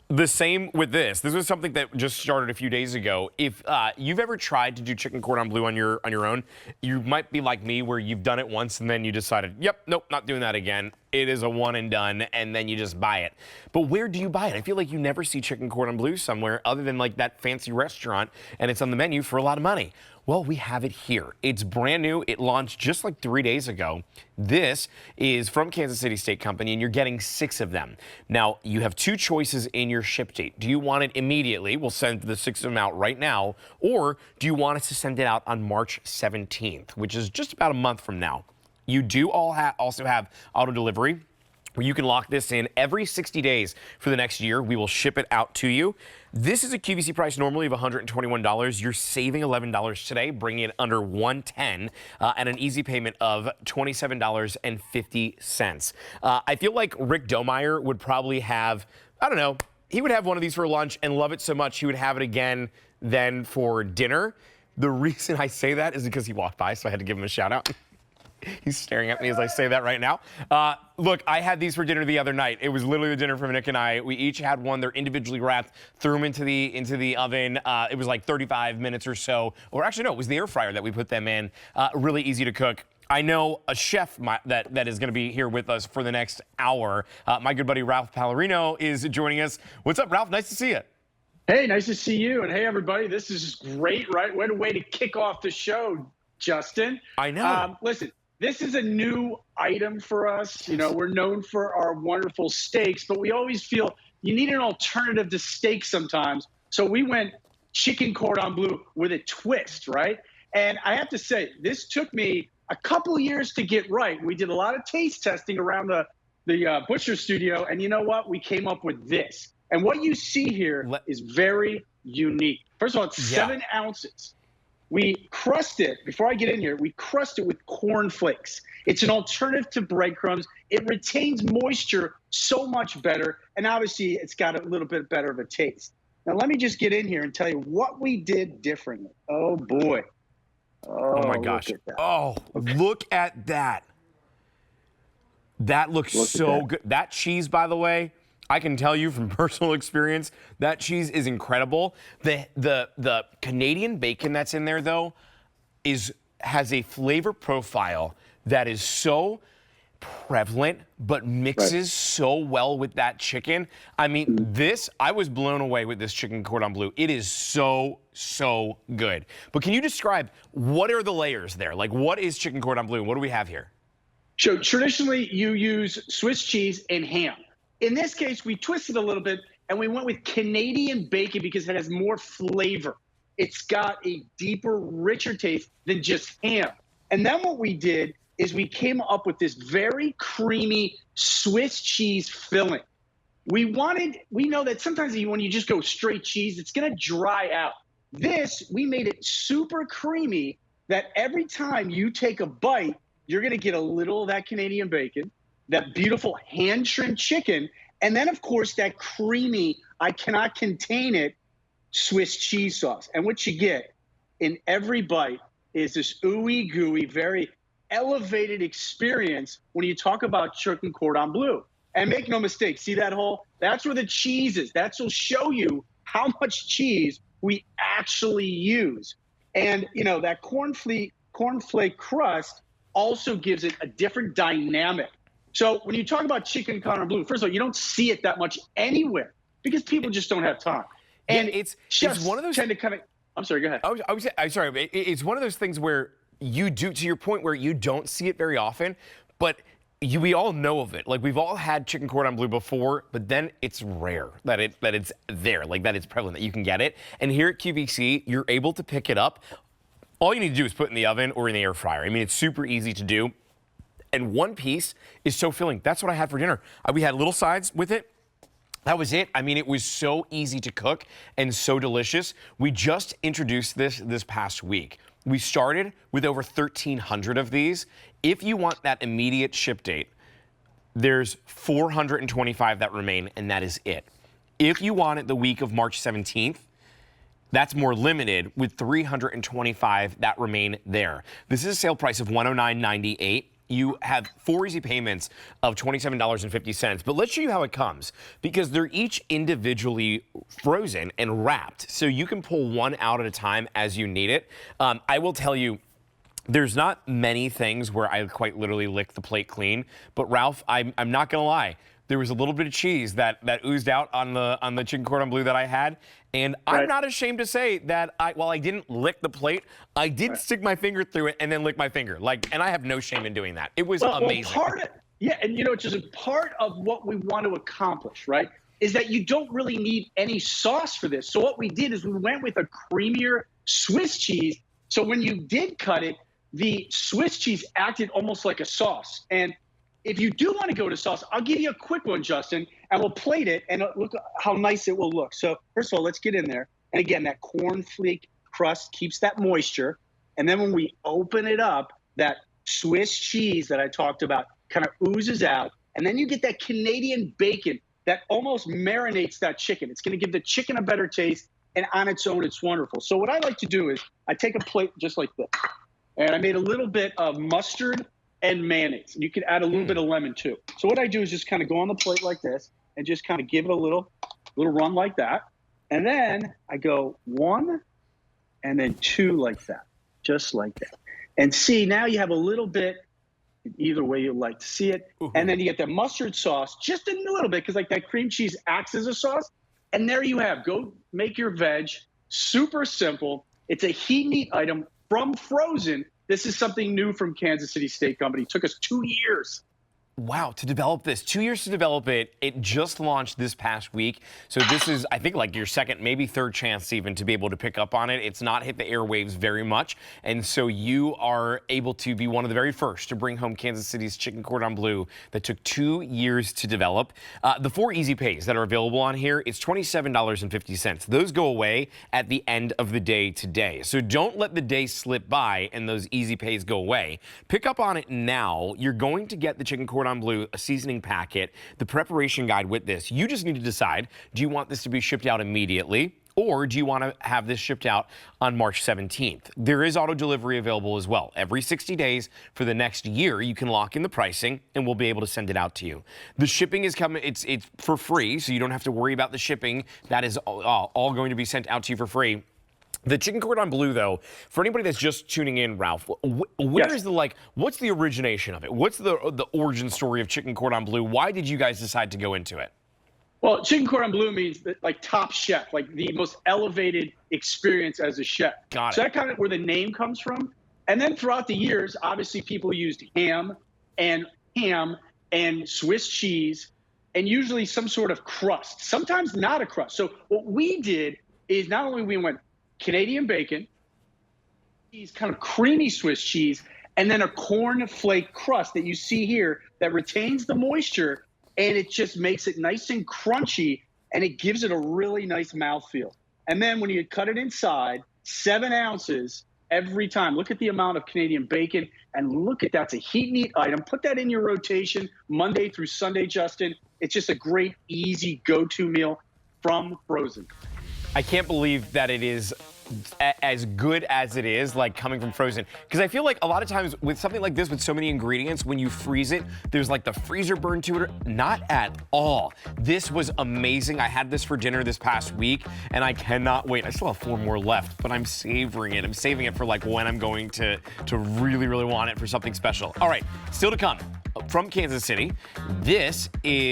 The same with this. This was something that just started a few days ago. If you've ever tried to do chicken cordon bleu on your own, you might be like me where you've done it once and then you decided, yep, nope, not doing that again. It is a one and done, and then you just buy it. But where do you buy it? I feel like you never see chicken cordon bleu somewhere other than like that fancy restaurant, and it's on the menu for a lot of money. Well, we have it here. It's brand new. It launched just like 3 days ago. This is from Kansas City Steak Company, and you're getting 6 of them. Now, you have 2 choices in your ship date. Do you want it immediately? We'll send the 6 of them out right now. Or do you want us to send it out on March 17th, which is just about a month from now? You do also have auto delivery, where you can lock this in every 60 days for the next year. We will ship it out to you. This is a QVC price normally of $121. You're saving $11 today, bringing it under $110 at an easy payment of $27.50. I feel like Rick Domeyer would probably have, I don't know, he would have one of these for lunch and love it so much he would have it again then for dinner. The reason I say that is because he walked by, so I had to give him a shout out. He's staring at me as I say that right now. Look, I had these for dinner the other night. It was literally the dinner from Nick and I. We each had one. They're individually wrapped, threw them into the oven. It was like 35 minutes or so. Or actually, no, it was the air fryer that we put them in. Really easy to cook. I know a chef that is going to be here with us for the next hour. My good buddy Ralph Pallarino is joining us. What's up, Ralph? Nice to see you. Hey, nice to see you. And hey, everybody, this is great, right? What a way to kick off the show, Justin. I know. Listen. This is a new item for us. You know, we're known for our wonderful steaks, but we always feel you need an alternative to steak sometimes. So we went chicken cordon bleu with a twist, right? And I have to say, this took me a couple years to get right. We did a lot of taste testing around the butcher studio, and you know what? We came up with this. And what you see here is very unique. First of all, it's 7 ounces. We crust it, before I get in here, we crust it with corn flakes. It's an alternative to breadcrumbs. It retains moisture so much better, and obviously it's got a little bit better of a taste. Now let me just get in here and tell you what we did differently. Oh boy. Oh my gosh. Oh, look at that. That looks so good. That cheese, by the way, I can tell you from personal experience, that cheese is incredible. The Canadian bacon that's in there, though, has a flavor profile that is so prevalent, but mixes so well with that chicken. I mean, I was blown away with this chicken cordon bleu. It is so, so good. But can you describe, what are the layers there? Like, what is chicken cordon bleu? What do we have here? So traditionally, you use Swiss cheese and ham. In this case, we twisted a little bit, and we went with Canadian bacon because it has more flavor. It's got a deeper, richer taste than just ham. And then what we did is we came up with this very creamy Swiss cheese filling. We know that sometimes when you just go straight cheese, it's going to dry out. We made it super creamy that every time you take a bite, you're going to get a little of that Canadian bacon, that beautiful hand-trimmed chicken, and then, of course, that creamy, I cannot contain it, Swiss cheese sauce. And what you get in every bite is this ooey gooey, very elevated experience when you talk about chicken cordon bleu. And make no mistake, see that hole? That's where the cheese is. That will show you how much cheese we actually use. And, you know, that cornflake crust also gives it a different dynamic. So when you talk about chicken cordon bleu, first of all, you don't see it that much anywhere because people just don't have time. And it's one of those tend to kind of. I'm sorry. Go ahead. I'm sorry. It's one of those things where you do, to your point, where you don't see it very often, but we all know of it. Like, we've all had chicken cordon bleu before, but then it's rare that it's there, like that it's prevalent, that you can get it. And here at QVC, you're able to pick it up. All you need to do is put it in the oven or in the air fryer. I mean, it's super easy to do. And one piece is so filling. That's what I had for dinner. We had little sides with it. That was it. I mean, it was so easy to cook and so delicious. We just introduced this past week. We started with over 1,300 of these. If you want that immediate ship date, there's 425 that remain, and that is it. If you want it the week of March 17th, that's more limited with 325 that remain there. This is a sale price of $109.98. you have 4 easy payments of $27.50. But let's show you how it comes, because they're each individually frozen and wrapped. So you can pull one out at a time as you need it. I will tell you, there's not many things where I quite literally lick the plate clean. But Ralph, I'm not gonna lie. There was a little bit of cheese that oozed out on the chicken cordon bleu that I had. And I'm not ashamed to say that while I didn't lick the plate, I did stick my finger through it and then lick my finger. And I have no shame in doing that. It was amazing. And just part of what we want to accomplish, right, is that you don't really need any sauce for this. So what we did is we went with a creamier Swiss cheese. So when you did cut it, the Swiss cheese acted almost like a sauce. And if you do want to go to sauce, I'll give you a quick one, Justin, and we'll plate it, and look how nice it will look. So first of all, let's get in there. And again, that cornflake crust keeps that moisture. And then when we open it up, that Swiss cheese that I talked about kind of oozes out. And then you get that Canadian bacon that almost marinates that chicken. It's going to give the chicken a better taste, and on its own, it's wonderful. So what I like to do is I take a plate just like this, and I made a little bit of mustard and mayonnaise. You could add a little bit of lemon too. So what I do is just kind of go on the plate like this and just kind of give it a little run like that. And then I go 1 and then 2 like that, just like that. And see, now you have a little bit, either way you like to see it. And then you get the mustard sauce, just a little bit, because like that cream cheese acts as a sauce. And there you have, go make your veg, super simple. It's a heat and eat item from frozen. This is something new from Kansas City Steak Company. It took us 2 years. Wow, to develop this. 2 years to develop it. It just launched this past week. So this is, I think, like your second, maybe third chance even to be able to pick up on it. It's not hit the airwaves very much. And so you are able to be one of the very first to bring home Kansas City's chicken cordon bleu that took 2 years to develop. The 4 easy pays that are available on here, it's $27.50. Those go away at the end of the day today. So don't let the day slip by and those easy pays go away. Pick up on it now. You're going to get the chicken cordon bleu, a seasoning packet, the preparation guide with this. You just need to decide, do you want this to be shipped out immediately, or do you want to have this shipped out on March 17th? There is auto delivery available as well. Every 60 days for the next year, you can lock in the pricing and we'll be able to send it out to you. The shipping is coming, it's for free, so you don't have to worry about the shipping. That is all going to be sent out to you for free. The chicken cordon bleu, though, for anybody that's just tuning in, Ralph, where is what's the origination of it? What's the origin story of chicken cordon bleu? Why did you guys decide to go into it? Well, chicken cordon bleu means that, like, top chef, like the most elevated experience as a chef. Got it. So that's kind of where the name comes from. And then throughout the years, obviously people used ham and Swiss cheese and usually some sort of crust, sometimes not a crust. So what we did is not only we went Canadian bacon, these kind of creamy Swiss cheese, and then a cornflake crust that you see here that retains the moisture, and it just makes it nice and crunchy, and it gives it a really nice mouthfeel. And then when you cut it inside, 7 ounces every time. Look at the amount of Canadian bacon, and look at that's a heat and eat item. Put that in your rotation Monday through Sunday, Justin. It's just a great, easy go-to meal from frozen. I can't believe that it is as good as it is, like coming from frozen. Because I feel like a lot of times with something like this, with so many ingredients, when you freeze it, there's like the freezer burn to it. Not at all. This was amazing. I had this for dinner this past week, and I cannot wait. I still have 4 more left, but I'm savoring it. I'm saving it for like when I'm going to really, really want it for something special. All right, still to come from Kansas City. This is